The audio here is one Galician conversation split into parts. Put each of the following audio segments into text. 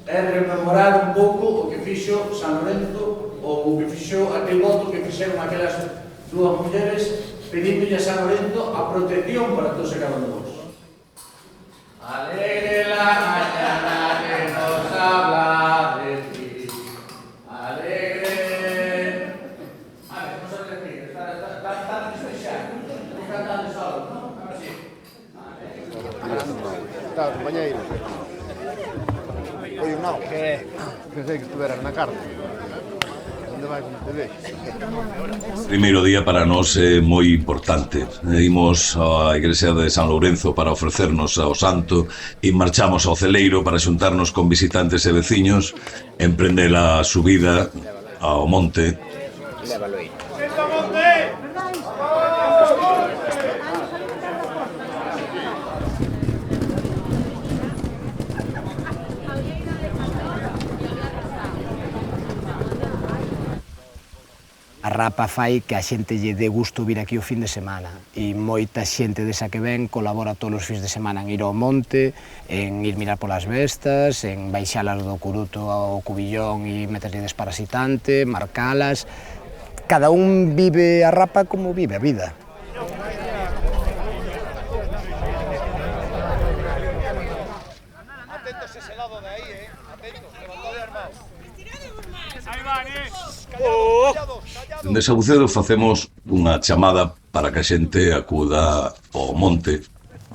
é rememorar un pouco o que fixo San Lorenzo ou o que fixo aquel voto que fixeron aquelas dúas mulleres pedindolle a San Lorenzo a protección para todos e cada un de vos. Alegre la mañana que nos habla de ti. Alegre. Que non sabe decir, está despexado. Non cantando solo, non? Así. Está, compañeiro. Oi, non, que sei que estuveras na carta. Onde vai como te vexo? Primeiro día para nós é moi importante. Imos á igrexa de San Lourenzo para ofrecernos ao santo e marchamos ao celeiro para xuntarnos con visitantes e veciños, emprender a subida ao monte. Lévalo aí. A Rapa fai que a xente lle dé gusto vir aquí o fin de semana e moita xente desa que ven colabora todos os fins de semana en ir ao monte, en ir mirar polas bestas, en baixalas do curuto ao cubillón e meterlle desparasitante, marcalas. Cada un vive a Rapa como vive a vida. Atentos ese lado de aí, atentos, levantad de armados. Aí van, Dende Sabucedo facemos unha chamada para que a xente acuda ao monte.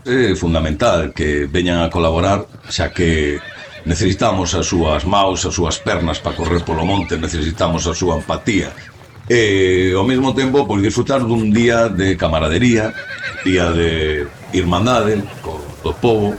É fundamental que veñan a colaborar, xa que necesitamos as súas maus, as súas pernas para correr polo monte, necesitamos a súa empatía. E ao mesmo tempo, pois, disfrutar dun día de camaradería, día de irmandade do povo.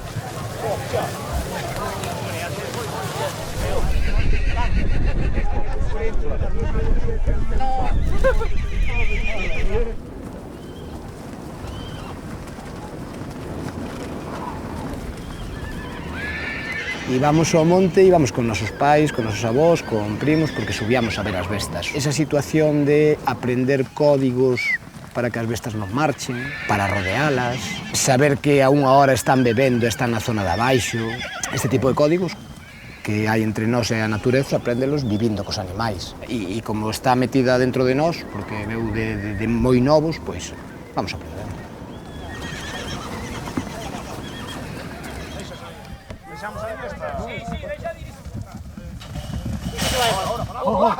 Íbamos ao monte, íbamos con nosos pais, con nosos avós, con primos, porque subíamos a ver as bestas. Esa situación de aprender códigos para que as bestas non marchen, para rodealas, saber que a unha hora están bebendo, están na zona de abaixo, este tipo de códigos que hai entre nós e a natureza, apréndelos vivindo cos animais. E como está metida dentro de nós, porque veu de moi novos, pois vamos a aprender. Deixamos aí esta. Sí, deixa de ir. Ahora.